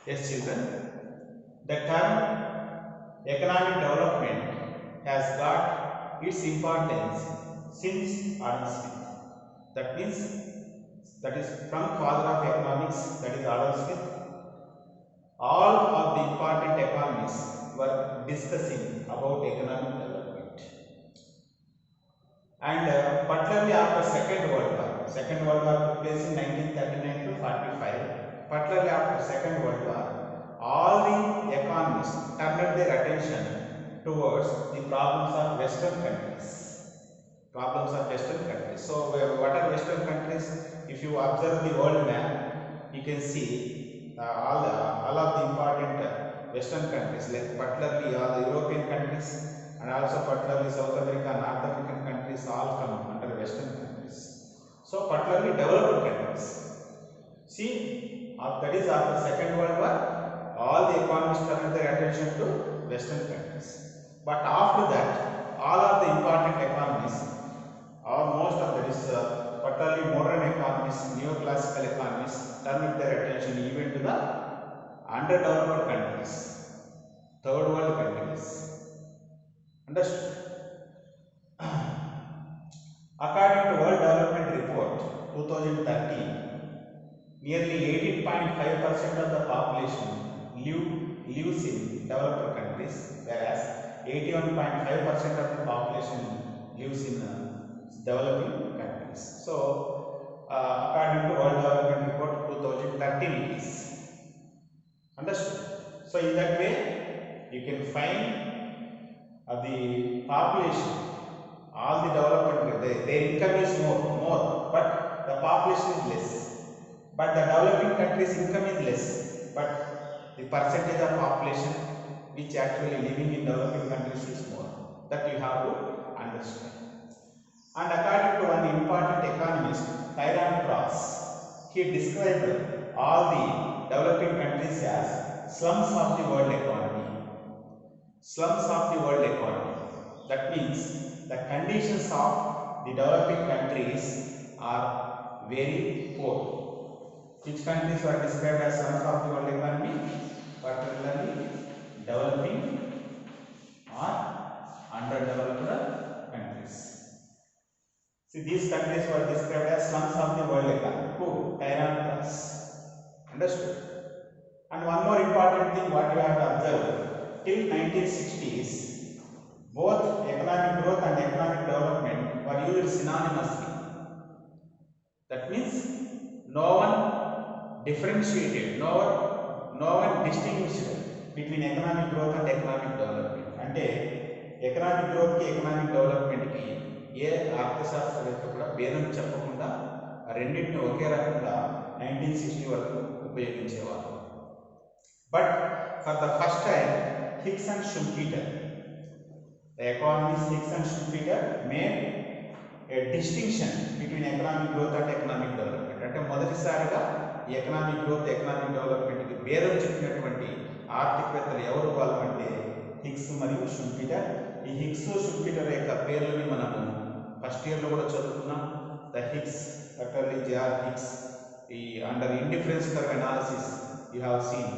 Yes, children, the term economic development has got its importance since Adam Smith. That means, that is from father of economics, that is Adam Smith. All of the important economists were discussing about economic development. And particularly after Second World War took place in 1939 to 45. Particularly after Second World War, all the economists turned their attention towards the problems of Western countries. So, what are Western countries? If you observe the world map, you can see all of the important Western countries, like particularly all the European countries and also particularly South America, North American countries, all come under Western countries. So, particularly developed countries. See, that is after Second World War, all the economists turned their attention to Western countries. But after that, all of the important economists, or most of that is particularly modern economists, neoclassical economists, turned their attention even to the underdeveloped countries, third world countries. Understood? According to World Development Report 2013, nearly 18.5% of the population lives in developed countries, whereas 81.5% of the population lives in developing countries. So, according to World Development Report 2013, it is. Understood? So, in that way, you can find the population, all the developed countries, their income is more, but the population is less. But the developing countries' income is less, but the percentage of population which actually living in developing countries is more. That you have to understand. And according to one important economist, Tyrone Cross, he described all the developing countries as slums of the world economy. Slums of the world economy. That means the conditions of the developing countries are very poor. Which countries are described as slums of the world economy? Particularly developing or underdeveloped countries. See, these countries were described as slums of the world economy. Who? Tyrone Cross. Understood? And one more important thing what you have to observe, till 1960s, both economic growth and economic development were used synonymously. That means no one differentiated, no one distinguished between economic growth and economic development. అంటే economic గ్రోత్కి economic డెవలప్మెంట్కి ఏ అర్థశాస్త్రవేత్త కూడా భేదం చెప్పకుండా రెండింటిని ఒకే రకంగా 1960 వరకు ఉపయోగించేవారు. But for the first time, Hicks and Schumpeter, the economists Hicks and Schumpeter made a distinction between economic growth and economic development. అంటే మొదటిసారిగా ఈ ఎకనామిక్ గ్రోత్ ఎకనామిక్ డెవలప్మెంట్కి భేదం చెప్పినటువంటి ఆర్థికవేత్తలు ఎవరు వాళ్ళు అంటే హిక్స్ మరియు షుంపీటర్. ఈ హిక్స్ షుంపీటర్ యొక్క పేర్లని మనము ఫస్ట్ ఇయర్లో కూడా చదువుకున్నాం. The Hicks, particularly J.R. Hicks, ఈ under indifference curve analysis you have seen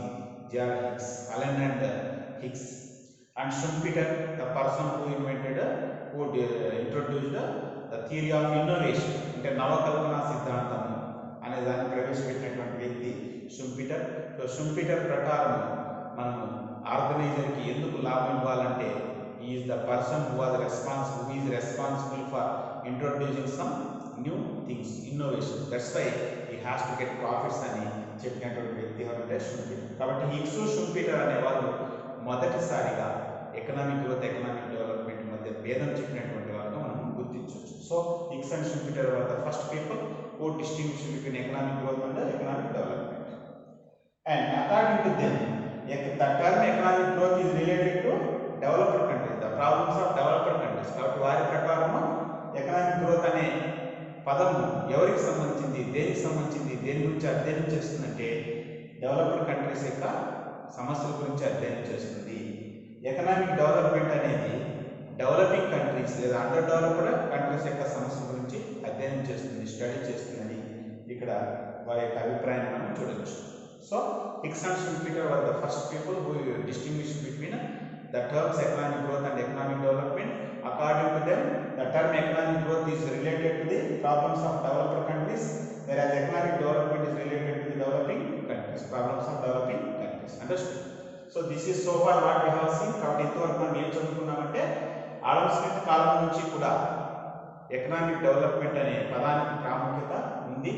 J.R. Hicks, Allen and Hicks, and Schumpeter, the person who introduced the theory of innovation, అంటే నవకల్పన సిద్ధాంతము అనే దాన్ని ప్రవేశపెట్టినటువంటి వ్యక్తి షుంపీటర్. సో షుంపీటర్ ప్రకారం మనము ఆర్గనైజర్కి ఎందుకు లాభం ఇవ్వాలంటే is the person who is responsible for introducing some new things, innovation. That's why he has to get profits అని చెప్పినటువంటి వ్యక్తి ఎవరంటే షుంపీటర్. కాబట్టి హిక్స్ షుంపీటర్ అనే వాళ్ళు మొదటిసారిగా ఎకనామిక్ గ్రోత్ ఎకనామిక్ డెవలప్మెంట్ మధ్య భేదం చెప్పినటువంటి వాళ్ళని మనం గుర్తించవచ్చు. So Hicks and Schumpeter were the first people who distinguish between economic growth and economic development. And according to them, the term economic growth is related to developed countries, the problems of developed countries. కాబట్టి వారి ప్రకారము economic growth అనే పదము ఎవరికి సంబంధించింది, దేనికి సంబంధించింది, దేని గురించి అధ్యయనం చేస్తుందంటే డెవలప్డ్ కంట్రీస్ యొక్క సమస్యల గురించి అధ్యయనం చేస్తుంది. ఎకనామిక్ డెవలప్మెంట్ అనేది డెవలపింగ్ కంట్రీస్ లేదా అండర్ డెవలప్డ్ కంట్రీస్ యొక్క సమస్యల గురించి అధ్యయనం చేస్తుంది, స్టడీ చేస్తుందని ఇక్కడ వారి యొక్క అభిప్రాయాన్ని మనం చూడవచ్చు. So Dixon and Schumpeter were the first people who distinguished between the terms economic growth and economic development. According to them, the term economic growth is related to the problems of developed countries, whereas economic development is related to the developing countries, problems of developing countries. Understood? So this is so far what we have seen. కాబట్టి ఇంతవరకు మనం ఏం చదువుకున్నామంటే Adam Smith కాలం నుంచి కూడా economic development అనే పదానికి ప్రాముఖ్యత ఉంది.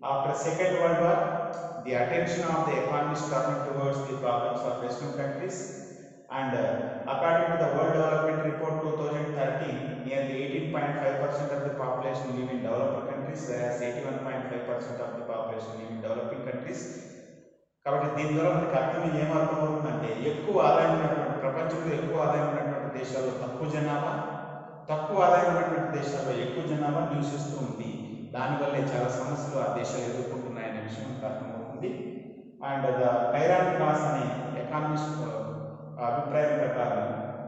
After Second World War, the attention of the economists turned towards the problems of Western countries, and according to the World Development Report 2013, nearly 18.5% of the population live in developed countries, whereas 81.5% of the population live in developing countries. కాబట్టి దీని ద్వారా మనకి అర్థం ఏమర్థం అవుతుందంటే ఎక్కువ ఆదాయం ఉన్నటువంటి ప్రపంచంలో ఎక్కువ ఆదాయం ఉన్నటువంటి దేశాల్లో తక్కువ జనాభా, తక్కువ ఆదాయం ఉన్నటువంటి దేశాల్లో ఎక్కువ జనాభా నివసిస్తూ ఉంది. దానివల్లే చాలా సమస్యలు ఆ దేశాలు ఎదుర్కొంటున్నాయనే విషయం మనకు అర్థమవుతుంది. అండ్ ద టైరాన్ క్లాస్ అనే ఎకానమిస్ట్ అభిప్రాయం ప్రకారం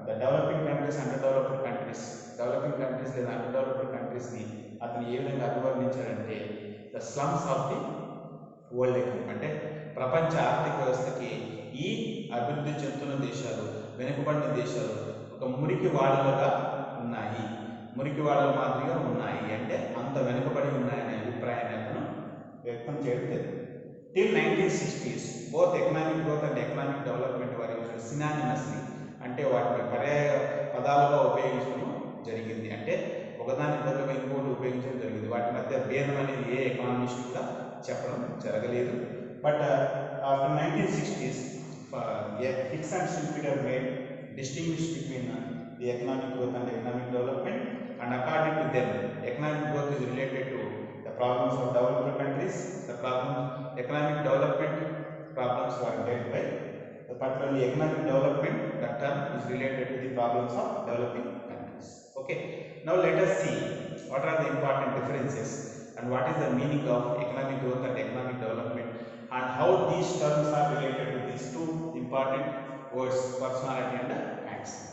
the developing countries, under developed countries, developing countries లేదా అండర్ డెవలప్డ్ కంట్రీస్ని అతను ఏ విధంగా అభివర్ణించాడంటే the slums of the world economy, అంటే ప్రపంచ ఆర్థిక వ్యవస్థకి ఈ అభివృద్ధి చెందుతున్న దేశాలు, వెనుకబడిన దేశాలు ఒక మురికి వాడలుగా ఉన్నాయి, మురికి వాడల మాదిరిగా ఉన్నాయి, అంటే అంత వెనుకబడి ఉన్నాయనే అభిప్రాయాన్ని అతను వ్యక్తం చేయడం జరిగింది. Till 1960s both economic growth and economic development వారి యూజ్డ్ సినానిమస్లీ, అంటే వాటిని పర్యాయ పదాలుగా ఉపయోగించడం జరిగింది, అంటే ఒకదానికి బదులుగా ఇంకోటి ఉపయోగించడం జరిగింది. వాటి మధ్య భేదం అనేది ఏ ఎకనామిస్ట్ కూడా చెప్పడం జరగలేదు. But after 1960s Dixon and Schumpeter made distinguish between the economic growth and economic development, and according to them economic growth is related to the problems of developed countries, the economic development problems were dealt by particularly economic development, the term is related to the problems of developing countries. Okay, now let us see what are the important differences and what is the meaning of economic growth and economic development, and how these terms are related to these two important words, personality and action.